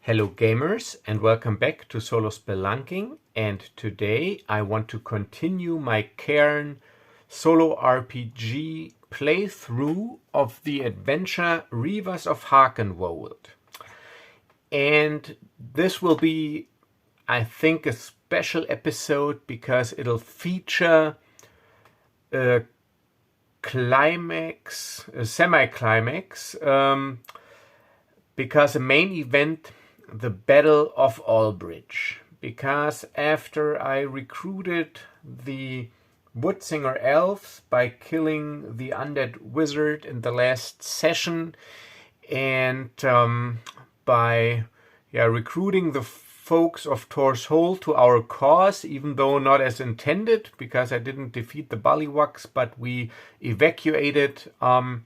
Hello gamers and welcome back to Solo Spelunking, and today I want to continue my Cairn solo RPG playthrough of the adventure Reavers of Harkenwold. And this will be, I think, a special episode because it'll feature a climax, a semi-climax, because the main event, the Battle of Albridge. Because after I recruited the Woodsinger elves by killing the undead wizard in the last session, and by recruiting the folks of Torshold to our cause, even though not as intended, because I didn't defeat the Bullywugs, but we evacuated to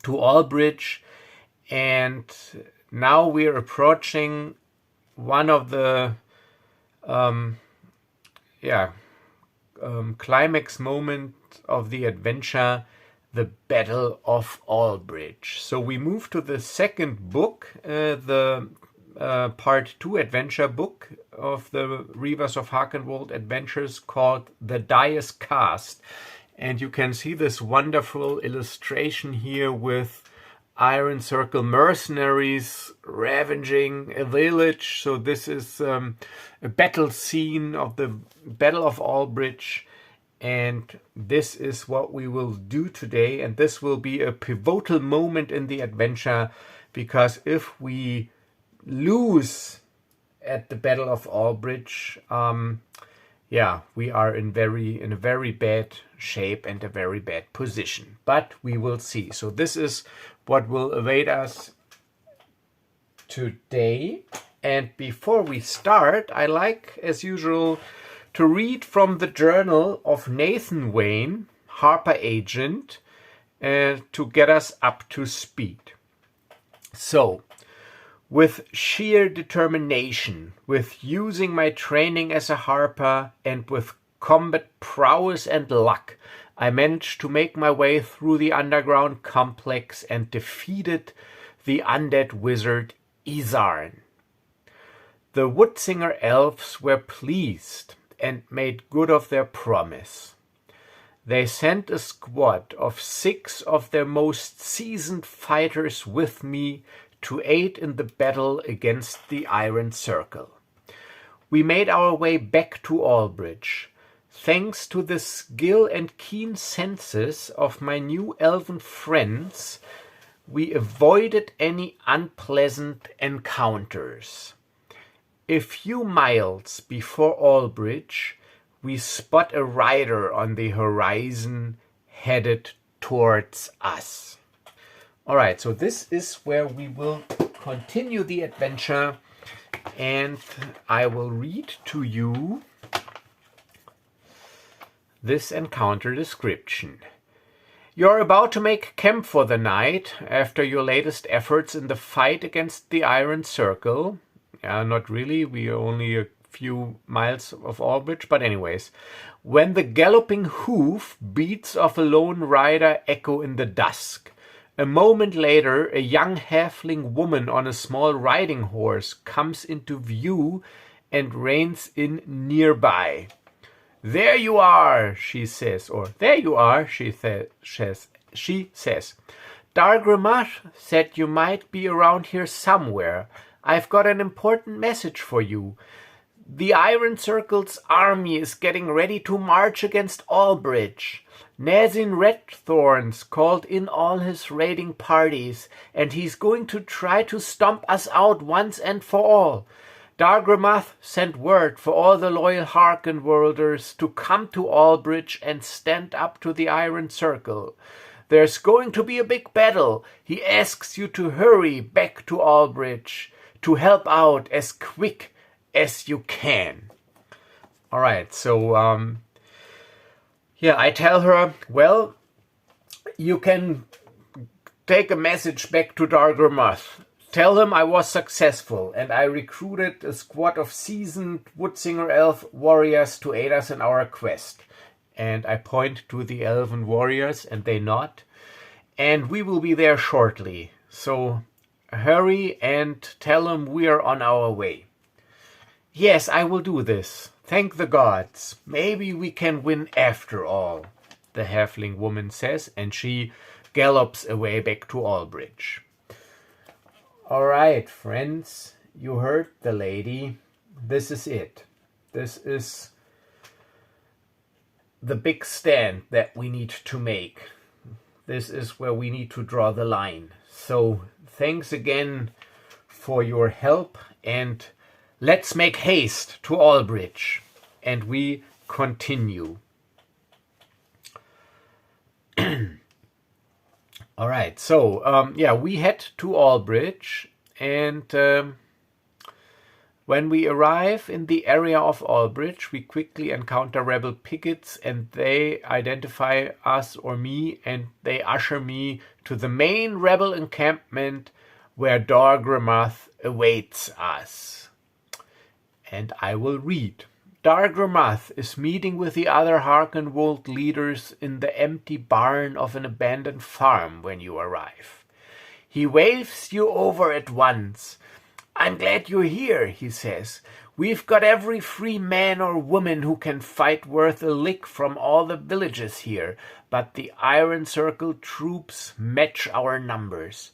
Albridge. And now we're approaching one of the climax moment of the adventure, the Battle of Albridge. So we move to the second book, the part 2 adventure book of the Reavers of Harkenwold adventures, called The Dice Cast. And you can see this wonderful illustration here with Iron Circle mercenaries ravaging a village. So this is a battle scene of the Battle of Albridge, and this is what we will do today. And this will be a pivotal moment in the adventure, because if we lose at the Battle of Albridge, we are in a very bad shape and a very bad position. But we will see. So this is what will await us today. And before we start, I like, as usual, to read from the journal of Nathan Wayne, Harper Agent, to get us up to speed. So, with sheer determination, with using my training as a harper, and with combat prowess and luck, I managed to make my way through the underground complex and defeated the undead wizard Izarn. The Woodsinger elves were pleased and made good of their promise. They sent a squad of 6 of their most seasoned fighters with me to aid in the battle against the Iron Circle. We made our way back to Albridge. Thanks to the skill and keen senses of my new elven friends, we avoided any unpleasant encounters. A few miles before Albridge, we spot a rider on the horizon headed towards us. Alright, so this is where we will continue the adventure, and I will read to you this encounter description. You're about to make camp for the night after your latest efforts in the fight against the Iron Circle. Not really, we are only a few miles of Albridge, but anyways. When the galloping hoof beats of a lone rider echo in the dusk. A moment later, a young halfling woman on a small riding horse comes into view and reins in nearby. "There you are," she says, or "There you are," she says. "Dargrimath said you might be around here somewhere. I've got an important message for you. The Iron Circle's army is getting ready to march against Albridge. Nazin Redthorns called in all his raiding parties, and he's going to try to stomp us out once and for all. Dargrimath sent word for all the loyal Harkenwolders to come to Albridge and stand up to the Iron Circle. There's going to be a big battle. He asks you to hurry back to Albridge to help out as quick as you can." Alright, so I tell her, well, you can take a message back to Dargrimath. Tell him I was successful, and I recruited a squad of seasoned Woodsinger elf warriors to aid us in our quest. And I point to the elven warriors, and they nod. And we will be there shortly. So hurry and tell them we are on our way. Yes, I will do this. Thank the gods. Maybe we can win after all, the halfling woman says, and she gallops away back to Albridge. All right, friends, you heard the lady. This is it. This is the big stand that we need to make. This is where we need to draw the line. So thanks again for your help, and let's make haste to Albridge. And we continue. All right, so we head to Albridge, and when we arrive in the area of Albridge, we quickly encounter rebel pickets, and they identify us or me, and they usher me to the main rebel encampment where Dargramath awaits us. And I will read. Dargramath is meeting with the other Harkenwold leaders in the empty barn of an abandoned farm when you arrive. He waves you over at once. I'm glad you're here, he says. We've got every free man or woman who can fight worth a lick from all the villages here, but the Iron Circle troops match our numbers.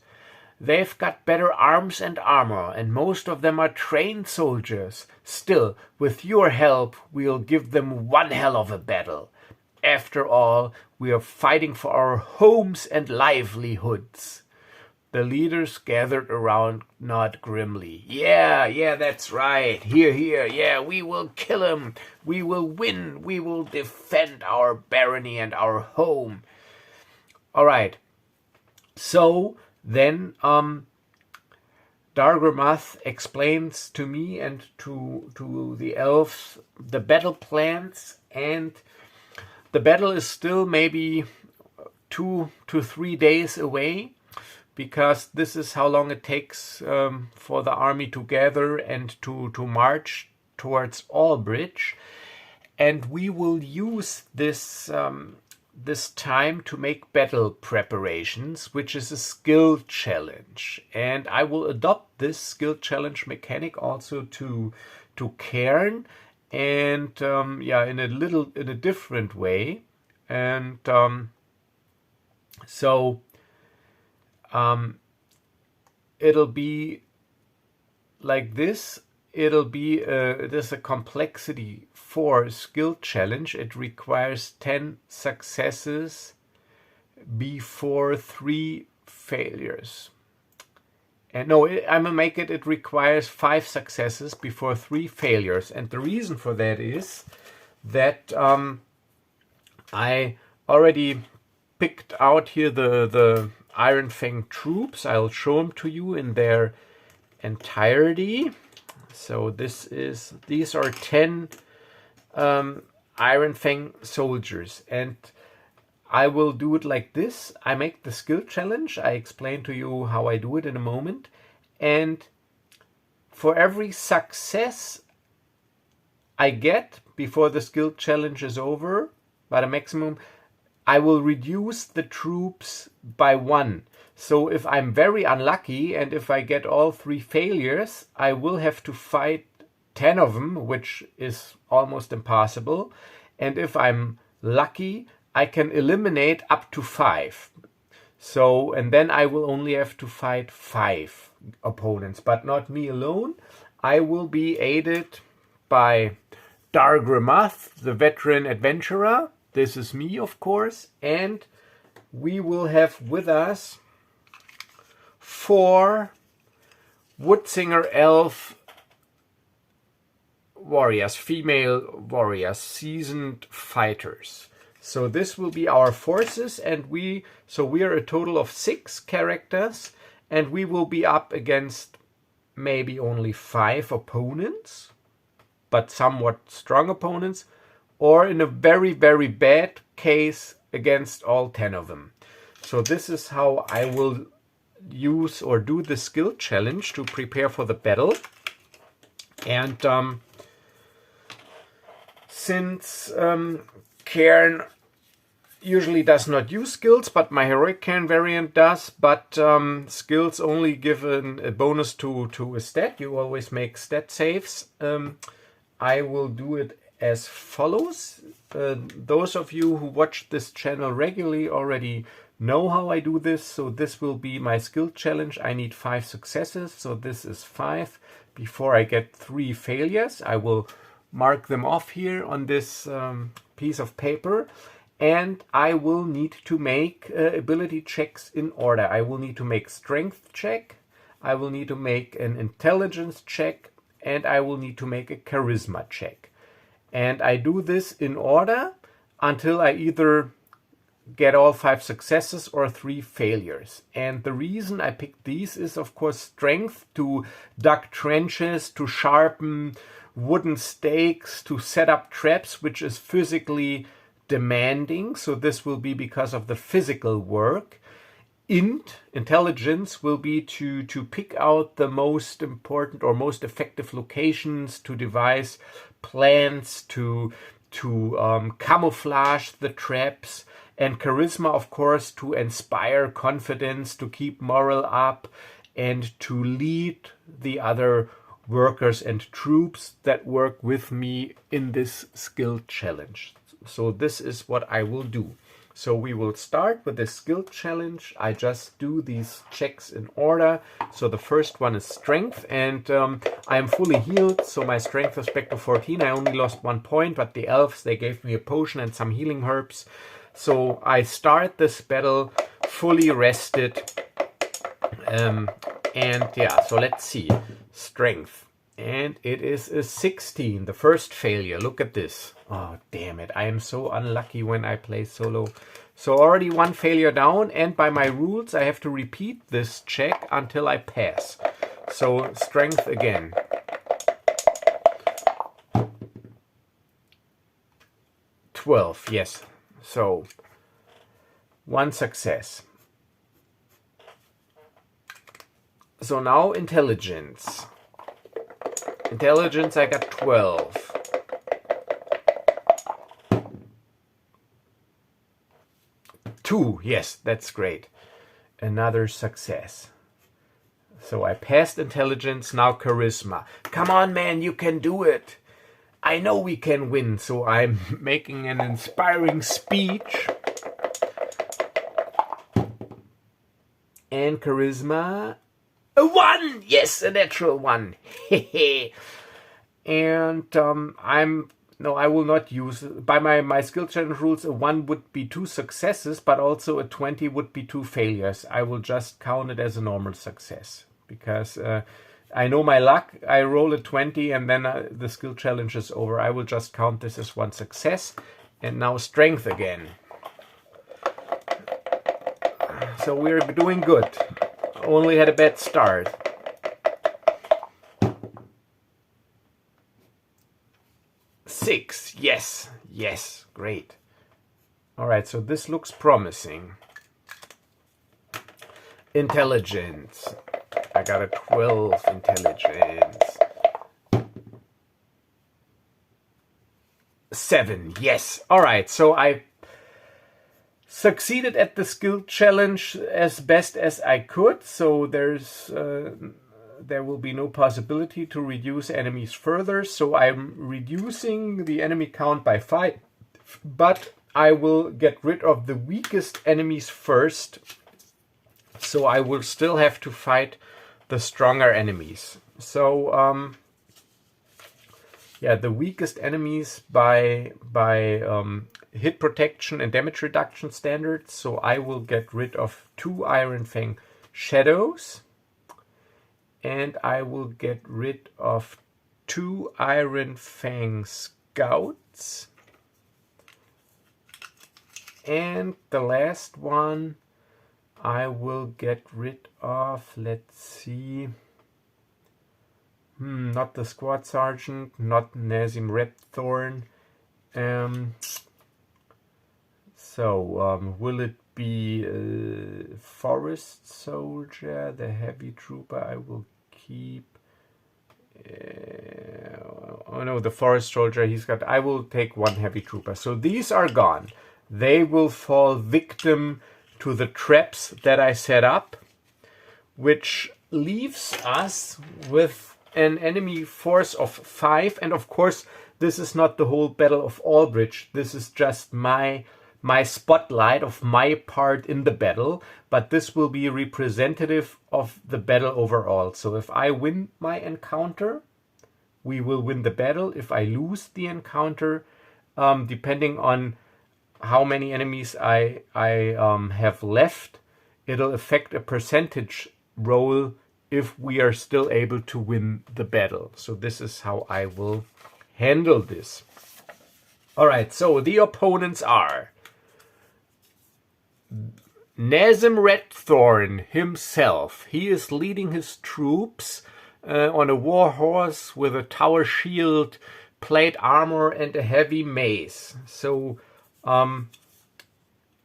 They've got better arms and armor, and most of them are trained soldiers. Still, with your help, we'll give them one hell of a battle. After all, we are fighting for our homes and livelihoods. The leaders gathered around nod grimly. Yeah, that's right. Here, yeah, we will kill him. We will win. We will defend our barony and our home. All right. So then Dargramath explains to me and to the elves the battle plans, and the battle is still maybe 2 to 3 days away, because this is how long it takes for the army to gather and to march towards Albridge. And we will use this time to make battle preparations, which is a skill challenge. And I will adopt this skill challenge mechanic also to Cairn, and in a different way. And it'll be like this. It'll be there's a complexity 4 skill challenge. It requires 10 successes before 3 failures. And no, I'm gonna make it. It requires 5 successes before 3 failures. And the reason for that is that I already picked out here the Iron Fang troops. I'll show them to you in their entirety. So these are 10 Iron Fang soldiers, and I will do it like this. I make the skill challenge. I explain to you how I do it in a moment. And for every success I get before the skill challenge is over, by the maximum, I will reduce the troops by 1. So if I'm very unlucky and if I get all 3 failures, I will have to fight 10 of them, which is almost impossible. And if I'm lucky, I can eliminate up to 5. So, and then I will only have to fight 5 opponents, but not me alone. I will be aided by Dargramath, the veteran adventurer. This is me, of course. And we will have with us 4 Woodsinger elf warriors, female warriors, seasoned fighters. So this will be our forces, and we are a total of 6 characters, and we will be up against maybe only 5 opponents, but somewhat strong opponents, or in a very, very bad case against all 10 of them. So this is how I will use or do the skill challenge to prepare for the battle. And since Cairn usually does not use skills, but my heroic Cairn variant does. But skills only give a bonus to a stat. You always make stat saves. I will do it as follows. Those of you who watch this channel regularly already know how I do this. So this will be my skill challenge. I need 5 successes. So this is 5 before I get 3 failures. I will mark them off here on this piece of paper. And I will need to make ability checks in order. I will need to make strength check. I will need to make an intelligence check. And I will need to make a charisma check. And I do this in order until I either get all 5 successes or 3 failures. And the reason I picked these is, of course, strength to dug trenches, to sharpen wooden stakes, to set up traps, which is physically demanding. So this will be because of the physical work. Intelligence will be to pick out the most important or most effective locations, to devise plans, to camouflage the traps. And charisma, of course, to inspire confidence, to keep morale up, and to lead the other workers and troops that work with me in this skill challenge. So this is what I will do. So we will start with the skill challenge. I just do these checks in order. So the first one is strength, and I am fully healed. So my strength is back to 14. I only lost 1 point, but the elves, they gave me a potion and some healing herbs. So I start this battle fully rested. And yeah, so let's see. Strength. And it is a 16, the first failure. Look at this. Oh, damn it. I am so unlucky when I play solo. So already 1 failure down, and by my rules, I have to repeat this check until I pass. So strength again. $12, yes. So 1 success. So now intelligence. Intelligence, I got 12. Two, yes, that's great. Another success. So I passed intelligence, now charisma. Come on, man, you can do it. I know we can win, so I'm making an inspiring speech. And charisma, a 1! Yes, a natural 1. And I will not use, by my skill challenge rules, a 1 would be 2 successes, but also a 20 would be 2 failures. I will just count it as a normal success, because I know my luck. I roll a 20 and then the skill challenge is over. I will just count this as 1 success. And now strength again. So we're doing good. Only had a bad start. Six, yes, great. All right, so this looks promising. Intelligence. I got a 12 intelligence. 7, yes. All right, so I succeeded at the skill challenge as best as I could. So there will be no possibility to reduce enemies further. So I'm reducing the enemy count by 5, but I will get rid of the weakest enemies first. So I will still have to fight the stronger enemies. So yeah, the weakest enemies by hit protection and damage reduction standards. So I will get rid of 2 Iron Fang Shadows. And I will get rid of 2 Iron Fang Scouts. And the last one I will get rid of, let's see, not the Squad Sergeant, not Nazim Repthorn. Will it be Forest Soldier, the Heavy Trooper I will keep? Oh no, the Forest Soldier, I will take 1 Heavy Trooper. So these are gone. they will fall victim to the traps that I set up, which leaves us with an enemy force of 5. And of course, this is not the whole Battle of Albridge. This is just my spotlight of my part in the battle, but this will be representative of the battle overall. So if I win my encounter, we will win the battle. If I lose the encounter, depending on how many enemies I have left, it'll affect a percentage roll if we are still able to win the battle. So this is how I will handle this. All right, so the opponents are Nazim Redthorn himself. He is leading his troops on a war horse with a tower shield, plate armor, and a heavy mace. So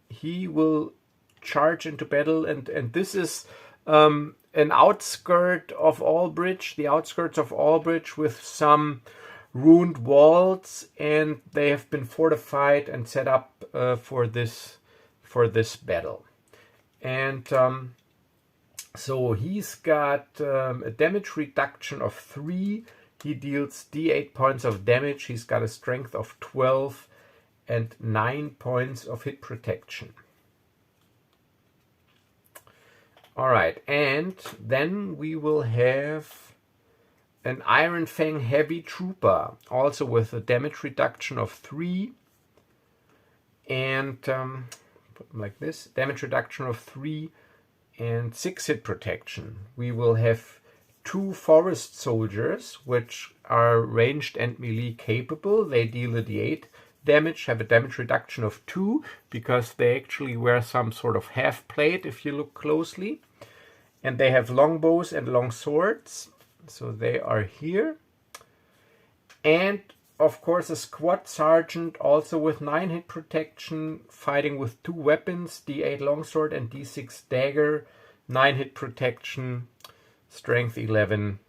he will charge into battle, and this is an outskirt of Albridge, the outskirts of Albridge, with some ruined walls, and they have been fortified and set up for this battle. And so he's got a damage reduction of 3. He deals d8 points of damage. He's got a strength of 12 and 9 points of hit protection. All right, and then we will have an Iron Fang Heavy Trooper, also with a damage reduction of 3. And put them like this, damage reduction of 3 and 6 hit protection. We will have 2 Forest Soldiers, which are ranged and melee capable. They deal a d8 damage, have a damage reduction of 2, because they actually wear some sort of half plate if you look closely. And they have longbows and long swords, so they are here. And of course a squad sergeant, also with 9 hit protection, fighting with 2 weapons, d8 longsword and d6 dagger, 9 hit protection, strength 11,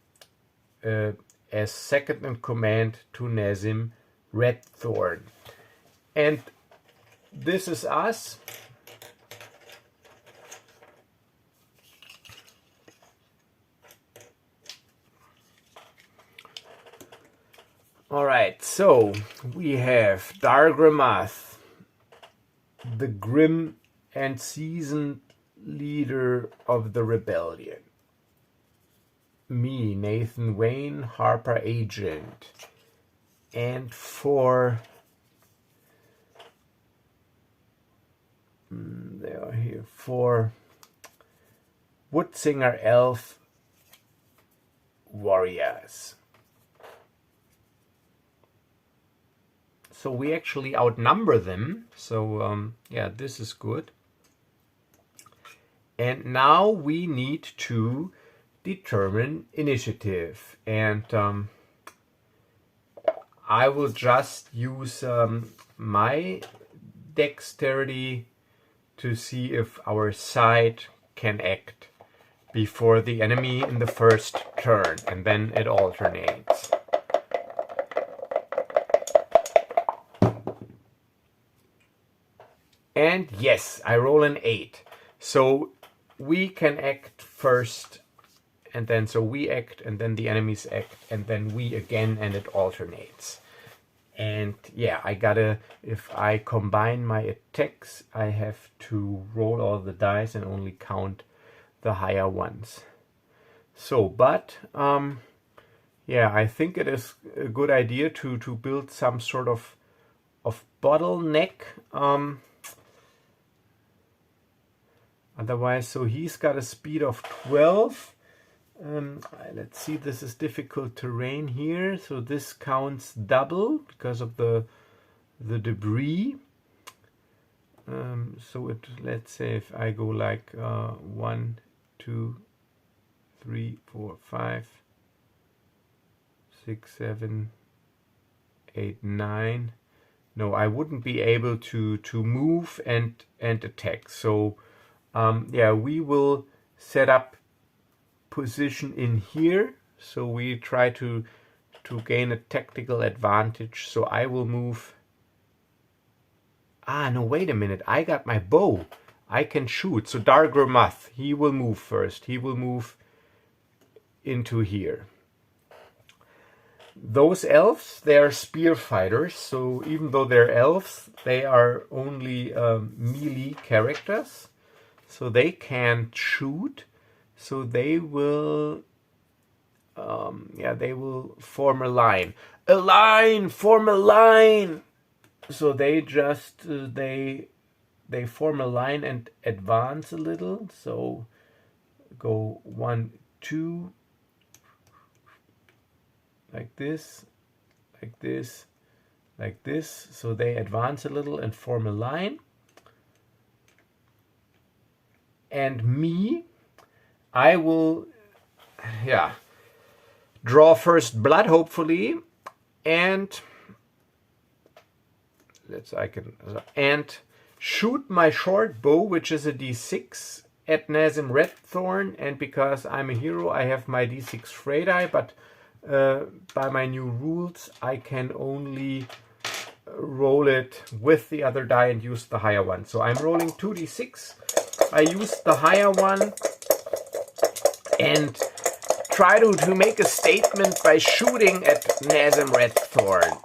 as second in command to Nazim Redthorn. And this is us. All right, so we have Dargramath, the grim and seasoned leader of the rebellion. Me, Nathan Wayne, Harper Agent. And for they are here for Woodsinger Elf Warriors. So we actually outnumber them. So yeah, this is good. And now we need to determine initiative. And I will just use my dexterity to see if our side can act before the enemy in the first turn, and then it alternates. And yes, I roll an 8. So we can act first, and then so we act, and then the enemies act, and then we again, and it alternates. And yeah, if I combine my attacks, I have to roll all the dice and only count the higher ones. So, but yeah, I think it is a good idea to build some sort of bottleneck. Otherwise, so he's got a speed of 12. Let's see, this is difficult terrain here, so this counts double because of the debris. So let's say if I go like 1, 2, 3, 4, 5, 6, 7, 8, 9. No, I wouldn't be able to move and attack. So yeah, we will set up position in here, so we try to gain a tactical advantage. So I will move Ah, no, wait a minute. I got my bow. I can shoot. So Dargrimath, he will move first. He will move into here. Those elves, they are spear fighters. So even though they're elves, they are only melee characters. So they can't shoot. So they will... they will form a line. A line! Form a line! So they just... they form a line and advance a little. So go 1, 2, like this, like this, like this. So they advance a little and form a line. And me, I will, draw first blood, hopefully, and and shoot my short bow, which is a d6 at Nazim Redthorn. And because I'm a hero, I have my d6 Frey die, but by my new rules, I can only roll it with the other die and use the higher one. So I'm rolling 2d6. I use the higher one and try to make a statement by shooting at Nazim Redthorn.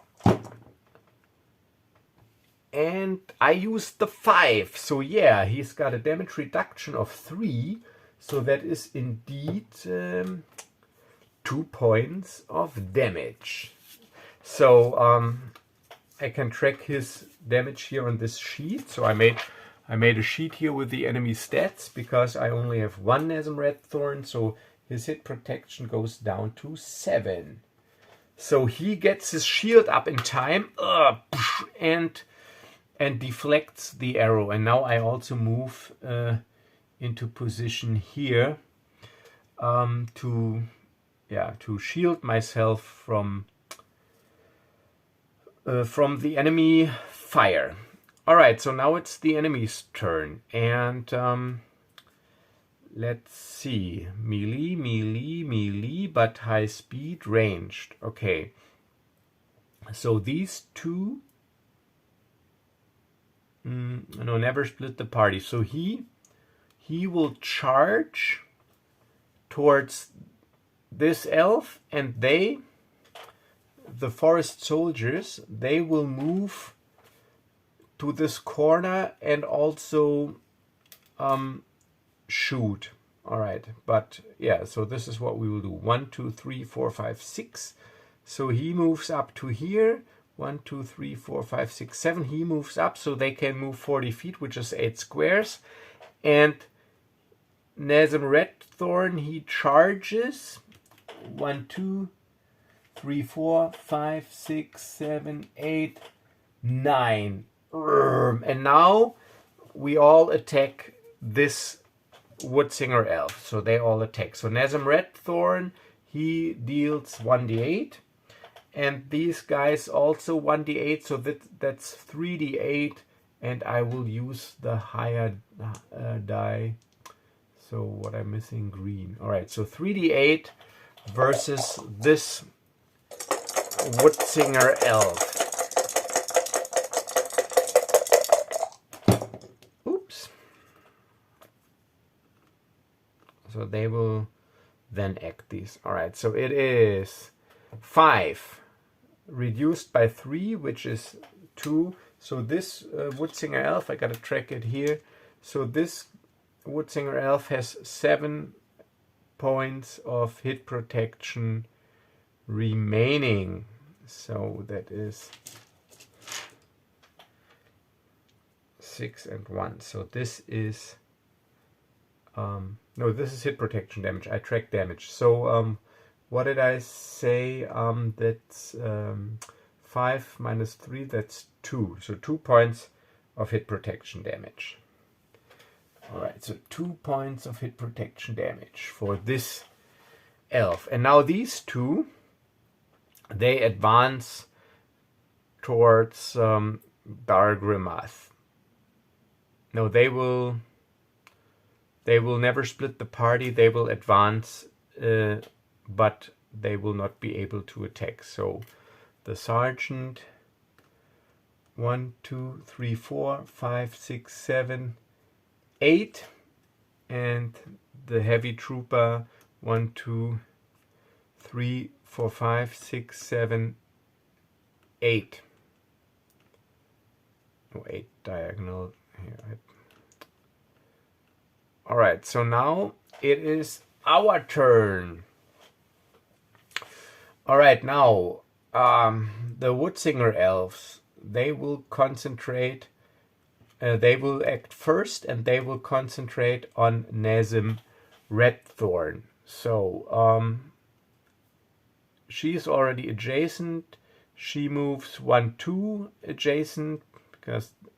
And I used the 5. So yeah, he's got a damage reduction of 3. So that is indeed 2 points of damage. So I can track his damage here on this sheet. So I made a sheet here with the enemy stats because I only have 1 Nazim Redthorn. So his hit protection goes down to 7. So he gets his shield up in time and deflects the arrow. And now I also move into position here to shield myself from the enemy fire. All right, so now it's the enemy's turn, and let's see, melee, but high speed, ranged. Okay, so these two, no, never split the party. So he will charge towards this elf, and the forest soldiers, they will move to this corner and also shoot. All right, but yeah, so this is what we will do. 1, 2, 3, 4, 5, 6. So he moves up to here. 1, 2, 3, 4, 5, 6, 7. He moves up, so they can move 40 feet, which is 8 squares. And Nazim Redthorn, he charges. 1, 2, 3, 4, 5, 6, 7, 8, 9. And now we all attack this Woodsinger elf. So they all attack. So Nazim Redthorn, he deals 1d8. And these guys also 1d8. So that's 3d8. And I will use the higher die. So what I'm missing, green. All right, so 3d8 versus this Woodsinger elf. Oops. So they will then act these. All right, so it is 5 reduced by 3, which is 2. So this Woodsinger elf, I gotta track it here. So this Woodsinger elf has 7 points of hit protection remaining. So that is 6 and 1. So this is no, this is hit protection damage. I track damage. So what did I say? That's 5 minus 3. That's 2. So 2 points of hit protection damage. All right. So 2 points of hit protection damage for this elf. And now these two, they advance towards Dargrimath. No, they will never split the party. They will advance, but they will not be able to attack. So the sergeant 1, 2, 3, 4, 5, 6, 7, 8. And the heavy trooper 1, 2, 3, 4, 5, 6, 7, 8. Oh, 8 diagonal here. All right, so now it is our turn. All right, now the Woodsinger elves, they will concentrate. They will act first, and they will concentrate on Nazim Redthorn. So she's already adjacent. She moves 1, 2 adjacent,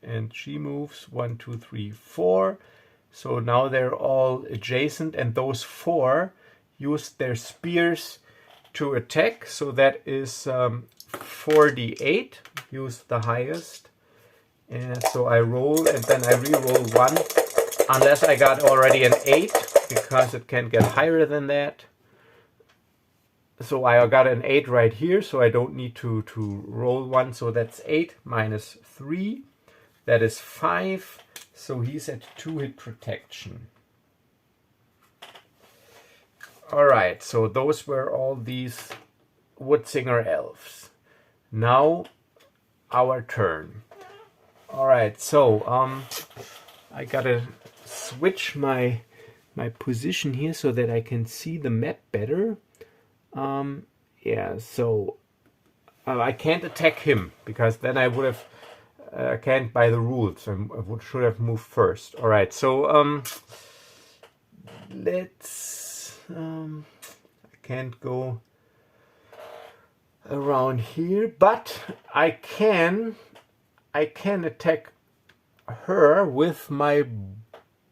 and she moves 1, 2, 3, 4. So now they're all adjacent, and those 4 use their spears to attack. So that is 4d8. Use the highest. And so I roll, and then I re-roll 1, unless I got already an 8, because it can get higher than that. So I got an 8 right here, so I don't need to roll 1. So that's 8 minus 3. That is 5. So he's at 2 hit protection. All right, so those were all these Woodsinger elves. Now our turn. All right, so I gotta switch my position here so that I can see the map better. Yeah, so I can't attack him, because then I would have can't by the rules. I should have moved first. All right, so let's. I can't go around here, but I can attack her with my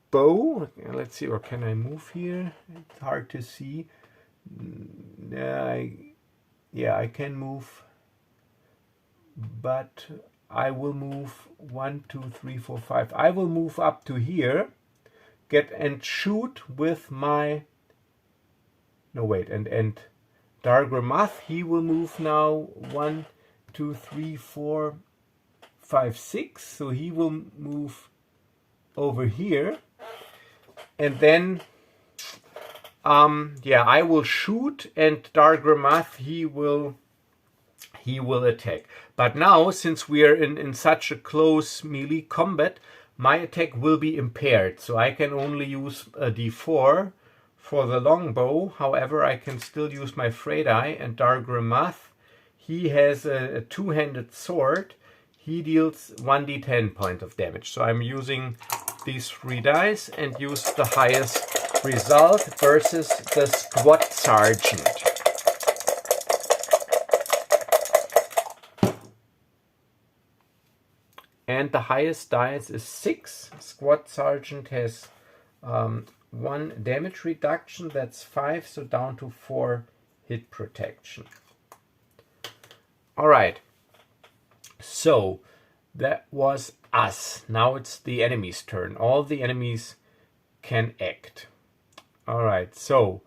bow. Let's see, or can I move here? It's hard to see. Yeah, I can move, but I will move 1, 2, 3, 4, 5. I will move up to here, and shoot with my. No, wait, and Dargramath, he will move now 1, 2, 3, 4, 5, 6. So he will move over here, and then yeah, I will shoot, and Dargramath, he will attack. But now, since we are in such a close melee combat, my attack will be impaired. So I can only use a d4 for the longbow. However, I can still use my Freydai, and Dargramath, he has a two-handed sword. He deals 1d10 points of damage. So I'm using these 3 dice and use the highest result versus the Squad Sergeant. And the highest dice is 6. Squad Sergeant has 1 damage reduction, that's 5, so down to 4 hit protection. Alright, so that was us. Now it's the enemy's turn. All the enemies can act. Alright, so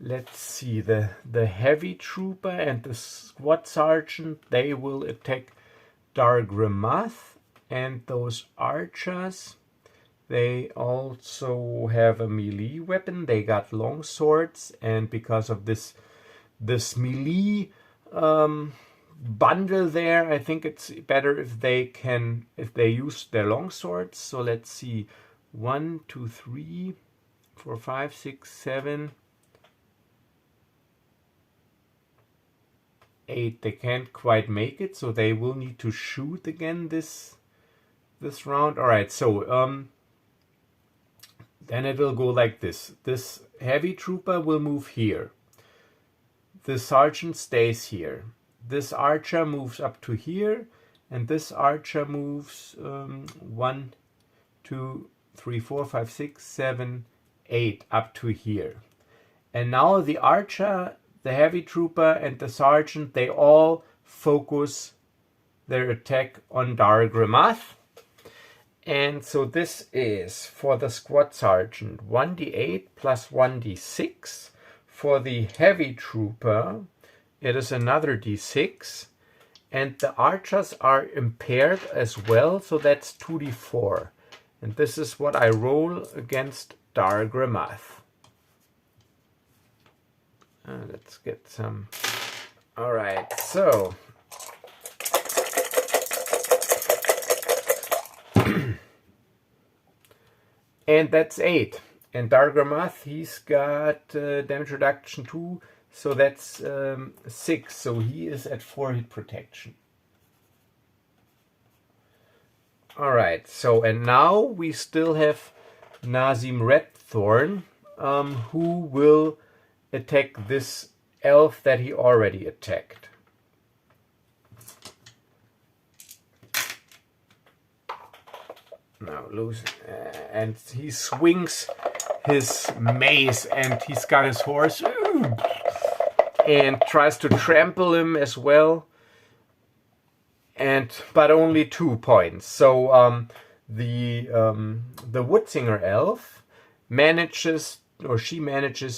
let's see, the heavy trooper and the squad sergeant, they will attack Dargramath, and those archers, they also have a melee weapon. They got long swords, and because of this melee bundle there, I think it's better if they use their long swords. So let's see, 1, 2, 3, 4, 5, 6, 7, 8. They can't quite make it, so they will need to shoot again this round. All right, so then it will go like this. This heavy trooper will move here. The sergeant stays here. This archer moves up to here, and this archer moves 1, 2, 3, 4, 5, 6, 7, 8 up to here. And now the archer, the heavy trooper, and the sergeant, they all focus their attack on Dargramath. And so this is for the squad sergeant 1d8 plus 1d6. For the heavy trooper, it is another d6. And the archers are impaired as well, so that's 2d4. And this is what I roll against Dargramath. Let's get some. All right, so and that's 8. And Dargramath, he's got damage reduction 2, so that's 6. So he is at 4 hit protection. All right, so and now we still have Nazim Redthorn, who will attack this elf that he already attacked. Now lose, and he swings his mace, and he's got his horse, and tries to trample him as well. But only 2 points. So the Woodsinger elf manages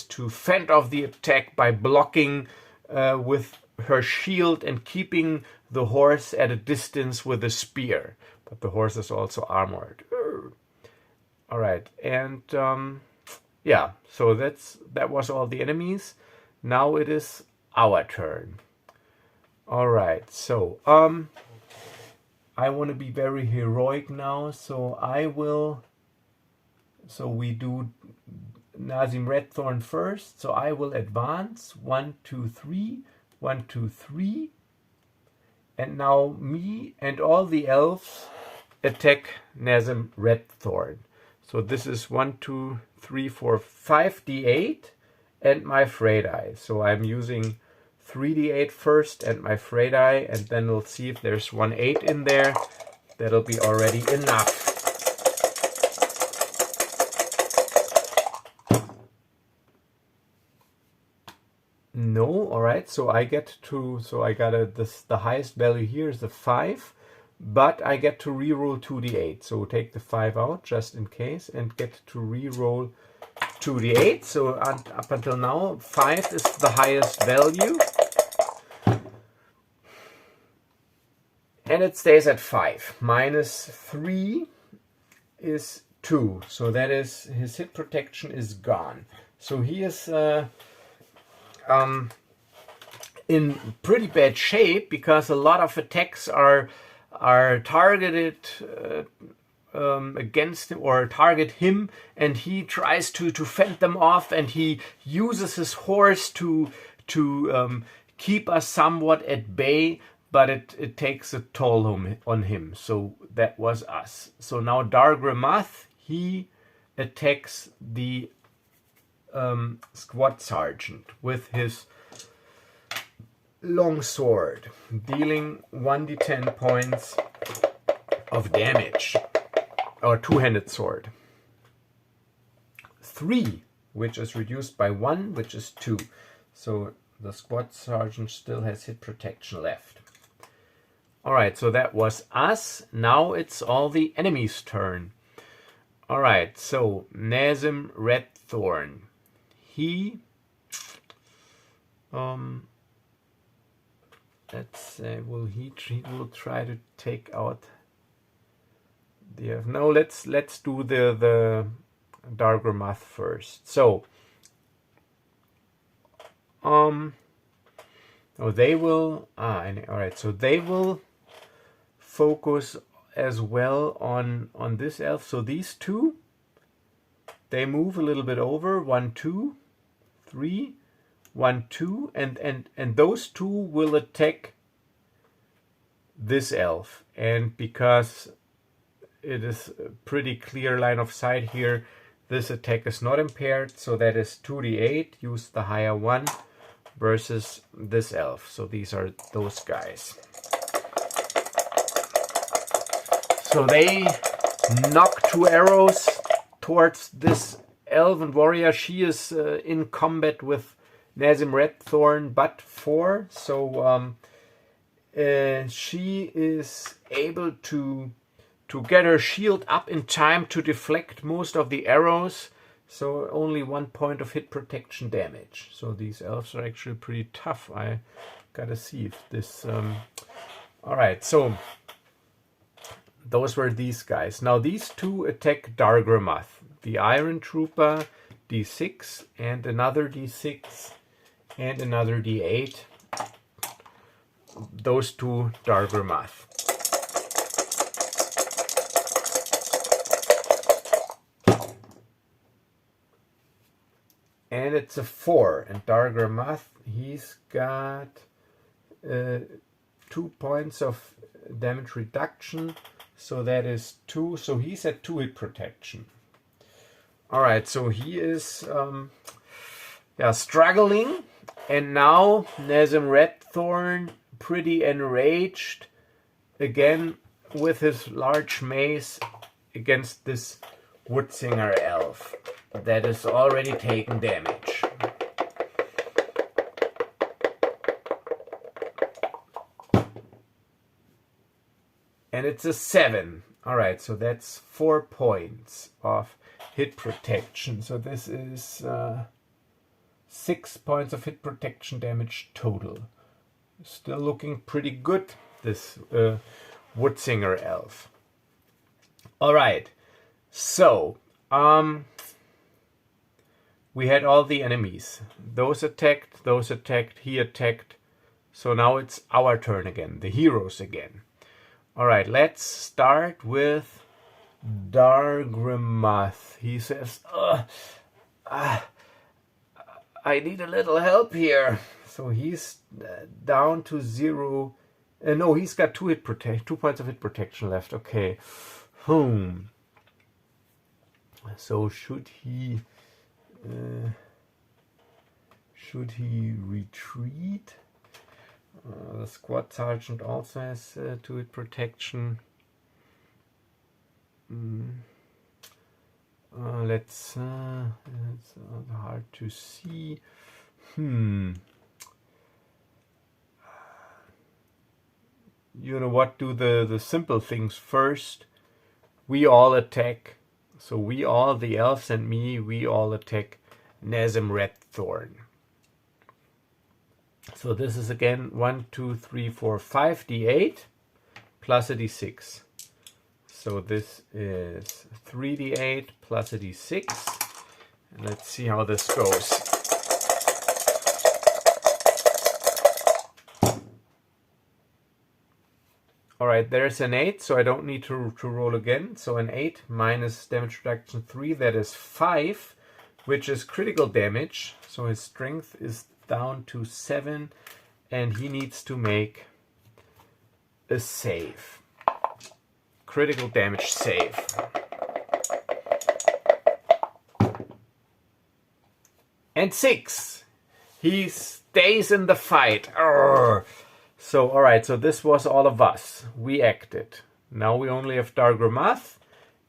to fend off the attack by blocking with her shield and keeping the horse at a distance with a spear. But the horse is also armored. All right, and yeah, so that was all the enemies. Now it is our turn. All right, so I want to be very heroic now, so we do Nazim Redthorn first. So I will advance 1, 2, 3, 1, 2, 3, and now me and all the elves attack Nazim Redthorn. So this is 1, 2, 3, 4, 5 d8 and my Frey die. So I'm using 3d8 first and my Frey die, and then we'll see if there's 1 8 in there. That'll be already enough. No, all right. So I got the highest value here is the 5, but I get to reroll 2d8. So take the 5 out just in case and get to reroll 2d8. So up until now, 5 is the highest value. And it stays at 5. Minus 3 is 2. So that is, his hit protection is gone. So he is in pretty bad shape because a lot of attacks are targeted against him or target him, and he tries to fend them off, and he uses his horse to keep us somewhat at bay, but it takes a toll on him. So that was us. So now Dargramath, he attacks the squad sergeant with his long sword, dealing 1d10 points of damage, or two-handed sword. 3, which is reduced by 1, which is 2. So the squad sergeant still has hit protection left. Alright, so that was us. Now it's all the enemies' turn. Alright, so Nazim Redthorn. He let's say, he will try to take out the no, let's do the Dargramath first. So they will alright, so they will focus as well on this elf. So these two, they move a little bit over, 1, 2, 3, 1, 2, and those two will attack this elf. And because it is a pretty clear line of sight here, this attack is not impaired, so that is 2d8, use the higher one, versus this elf. So these are those guys. So they knock 2 arrows towards this elven warrior. She is in combat with Nazim Redthorn, but 4. So she is able to get her shield up in time to deflect most of the arrows. So only 1 point of hit protection damage. So these elves are actually pretty tough. I gotta see if this All right, so those were these guys. Now these two attack Dargramath. The Iron Trooper, D6, and another D6, and another D8. Those two Dargramath. And it's a 4. And Dargramath, he's got 2 points of damage reduction. So that is 2. So he's at 2 hit protection. Alright, so he is struggling. And now Nazem Redthorn, pretty enraged, again with his large mace against this Woodsinger elf that is already taking damage. And it's a 7. Alright, so that's 4 points of hit protection. So this is 6 points of hit protection damage total. Still looking pretty good, this Woodsinger elf. Alright, so we had all the enemies. Those attacked, he attacked. So now it's our turn again, the heroes again. Alright, let's start with Dargramath. He says, I need a little help here. So he's down to 0. No, he's got 2 points of hit protection left. Okay. So should he retreat? The squad sergeant also has 2 hit protection. It's hard to see. You know what? Do the simple things first. We all attack. So we all, the elves and me, we all attack Nazem Redthorn. So this is again 1, 2, 3, 4, 5 D8 plus a D6. So this is 3 D8 plus a D6. And let's see how this goes. Alright, there's an 8, so I don't need to roll again. So an 8 minus damage reduction 3, that is 5, which is critical damage. So his strength is down to 7, and he needs to make a save. Critical damage save. And 6. He stays in the fight. Urgh. So, alright, so this was all of us. We acted. Now we only have Dargramath,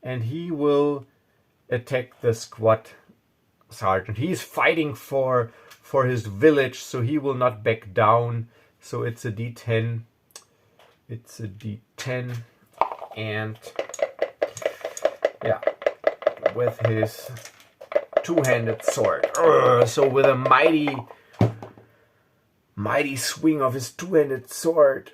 and he will attack the squad sergeant. He's fighting for his village, so he will not back down. So it's a D10. It's a D10. And, yeah, with his two-handed sword. So with a mighty swing of his two-handed sword,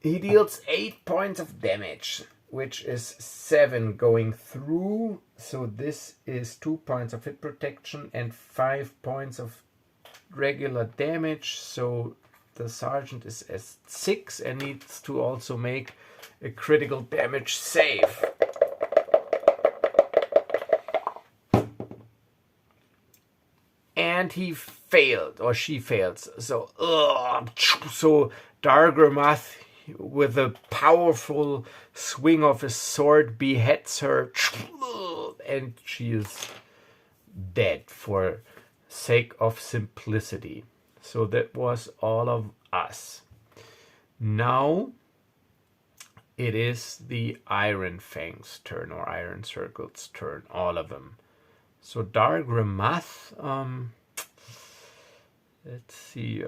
he deals 8 points of damage, which is 7 going through. So this is 2 points of hit protection and 5 points of regular damage. So the sergeant is at 6 and needs to also make a critical damage save. And he failed, or she fails. So Dargramath, with a powerful swing of his sword, beheads her, and she is dead for sake of simplicity. So that was all of us. Now it is the Iron Fang's turn, or Iron Circle's turn, all of them. So Dargramath, let's see,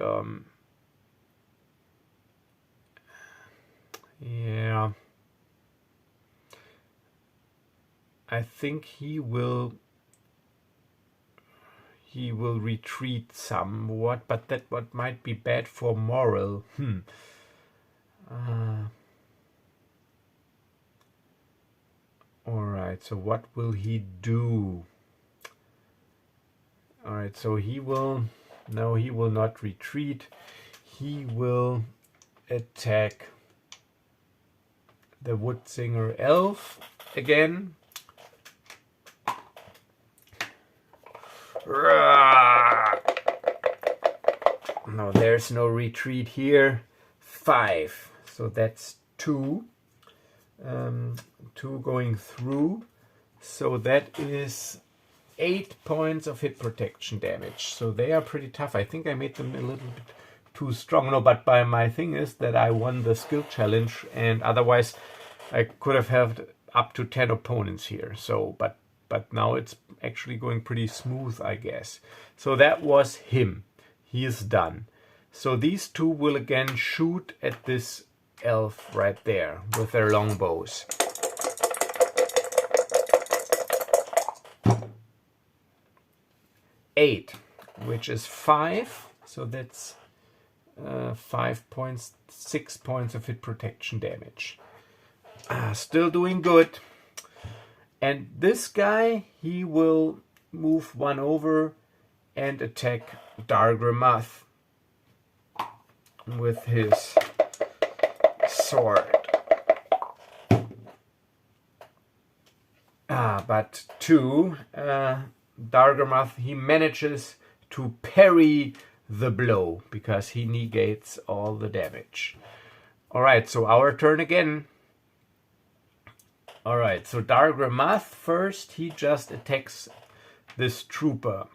yeah, I think he will retreat somewhat, but that what might be bad for morale. Alright, so what will he do? Alright, so he will... No, he will not retreat. He will attack the Woodsinger Elf again. No, there's no retreat here. 5. So that's 2. 2 going through. So that is 8 points of hit protection damage. So they are pretty tough. I think I made them a little bit too strong. No, but my thing is that I won the skill challenge, and otherwise I could have had up to 10 opponents here. So, but now it's actually going pretty smooth, I guess. So that was him. He is done. So these two will again shoot at this elf right there with their longbows. Eight, which is 5. So that's 5 points, 6 points of hit protection damage. Still doing good. And this guy, he will move 1 over and attack Dargramath with his sword. But 2, Dargramath, he manages to parry the blow because he negates all the damage. Alright, so our turn again. Alright, so Dargramath first, he just attacks this trooper.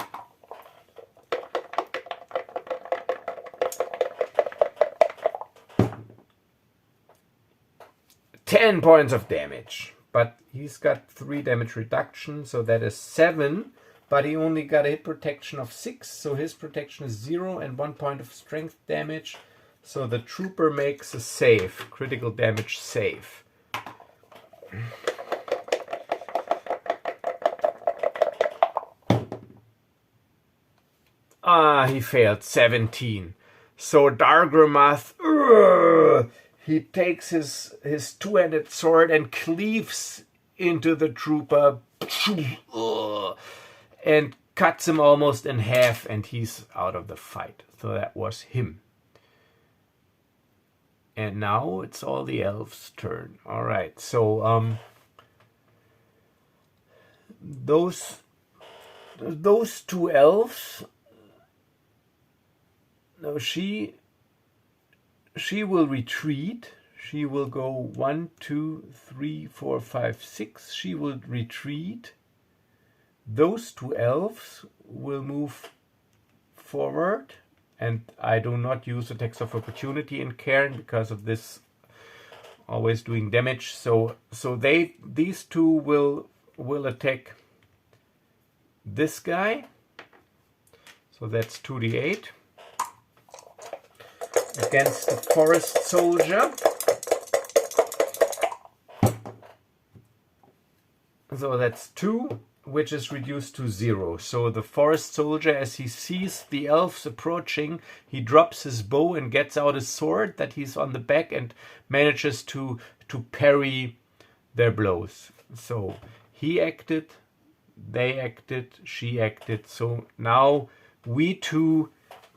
10 points of damage, but he's got 3 damage reduction, so that is 7, but he only got a hit protection of 6, so his protection is 0 and 1 point of strength damage. So the trooper makes a save, critical damage save. He failed, 17. So Dargramath, he takes his two-handed sword and cleaves into the trooper and cuts him almost in half, and he's out of the fight. So that was him. And now it's all the elves' turn. All right, so those 2 elves. No, she will retreat. She will go 1, 2, 3, 4, 5, 6. She will retreat. Those 2 elves will move forward, and I do not use attacks of opportunity in Cairn because of this always doing damage. So these 2 will attack this guy. So that's 2d8 against the forest soldier. So that's 2, which is reduced to 0. So the forest soldier, as he sees the elves approaching, he drops his bow and gets out his sword that he's on the back and manages to parry their blows. So he acted, they acted, she acted. So now we 2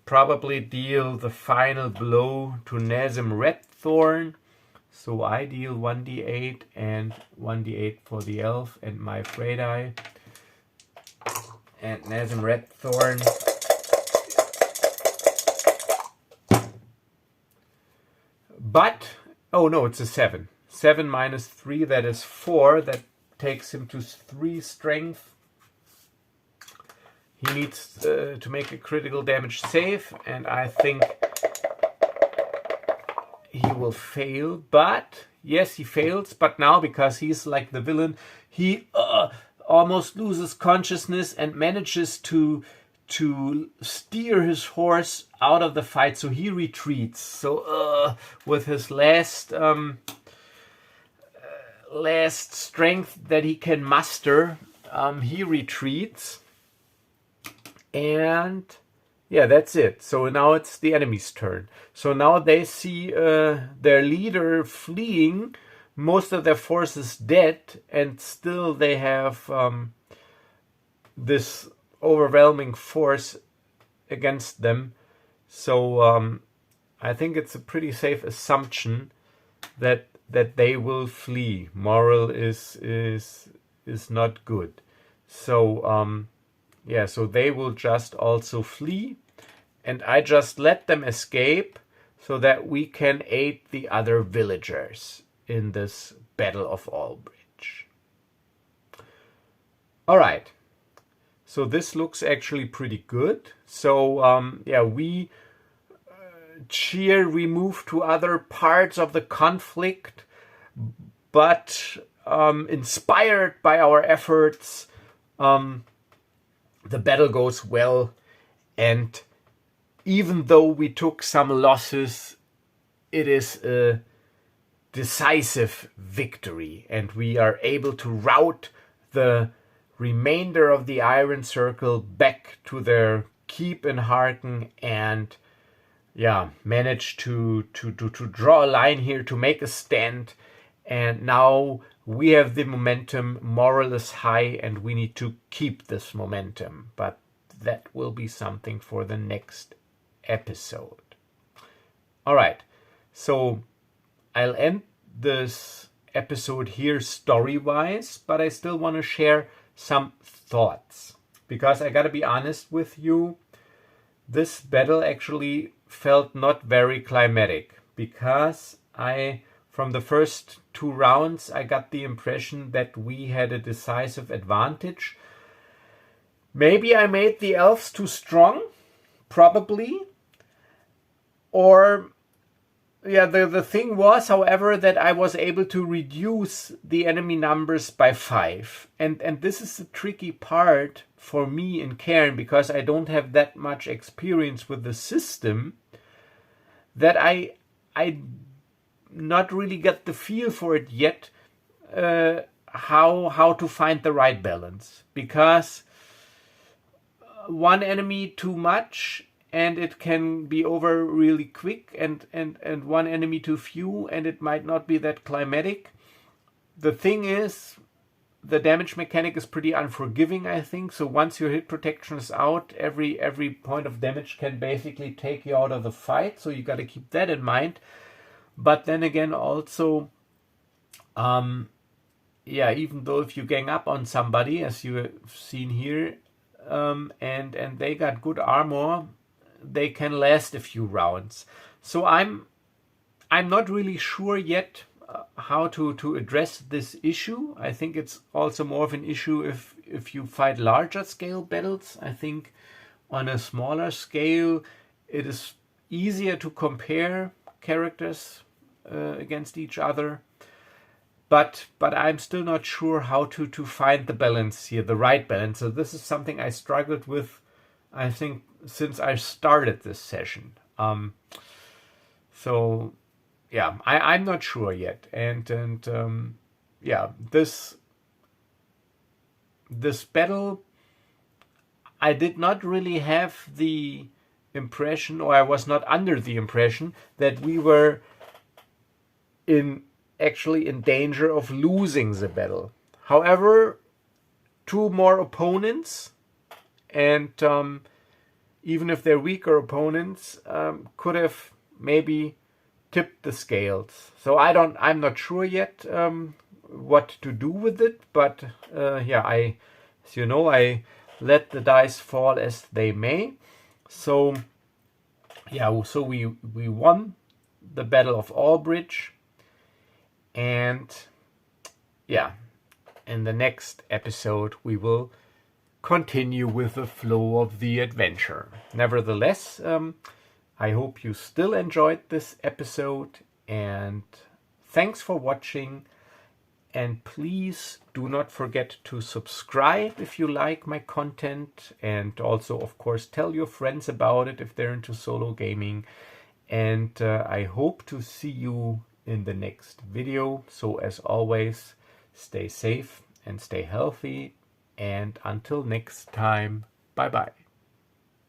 probably deal the final blow to Nazim Redthorn. So I deal 1d8 and 1d8 for the elf and my Frey die. And Nazim Redthorn but oh no, it's a 7. 7 minus 3, that is 4. That takes him to 3 strength. He needs to make a critical damage save, and I think he will fail. But yes, he fails. But now, because he's like the villain, he almost loses consciousness and manages to steer his horse out of the fight. So he retreats. So with his last strength that he can muster, he retreats. And yeah, that's it. So now it's the enemy's turn. So now they see their leader fleeing, most of their forces dead, and still they have this overwhelming force against them. So I think it's a pretty safe assumption that they will flee. Moral is not good. So yeah, so they will just also flee, and I just let them escape so that we can aid the other villagers in this Battle of Albridge. All right, so this looks actually pretty good. So yeah, we move to other parts of the conflict, but inspired by our efforts, the battle goes well, and even though we took some losses, it is a decisive victory, and we are able to rout the remainder of the Iron Circle back to their keep in Harken, and yeah, manage to draw a line here, to make a stand. And now we have the momentum, moral is high, and we need to keep this momentum. But that will be something for the next episode. All right, so I'll end this episode here story-wise, but I still want to share some thoughts, because I gotta be honest with you, this battle actually felt not very climatic, because from the first 2 rounds, I got the impression that we had a decisive advantage. Maybe I made the elves too strong, probably. Or, yeah, the thing was, however, that I was able to reduce the enemy numbers by 5. And this is the tricky part for me in Cairn, because I don't have that much experience with the system, that I not really get the feel for it yet, how to find the right balance. Because one enemy too much and it can be over really quick, and one enemy too few and it might not be that climatic. The thing is, the damage mechanic is pretty unforgiving, I think. So once your hit protection is out, every point of damage can basically take you out of the fight. So you got to keep that in mind. But then again, also, yeah, even though if you gang up on somebody, as you have seen here, and they got good armor, they can last a few rounds. So I'm not really sure yet how to address this issue. I think it's also more of an issue if you fight larger scale battles. I think on a smaller scale, it is easier to compare characters against each other. But I'm still not sure how to find the balance here, the right balance. So this is something I struggled with, I think, since I started this session. So yeah, I'm not sure yet. And yeah, this battle, I did not really have the impression, or I was not under the impression, that we were actually in danger of losing the battle. However, 2 more opponents, and even if they're weaker opponents, could have maybe tipped the scales. So I'm not sure yet what to do with it, but yeah, as you know, I let the dice fall as they may. So yeah, so we won the Battle of Albridge. And yeah, in the next episode, we will continue with the flow of the adventure. Nevertheless, I hope you still enjoyed this episode, and thanks for watching. And please do not forget to subscribe if you like my content, and also, of course, tell your friends about it if they're into solo gaming. And I hope to see you in the next video. So as always, stay safe and stay healthy, and until next time, bye bye.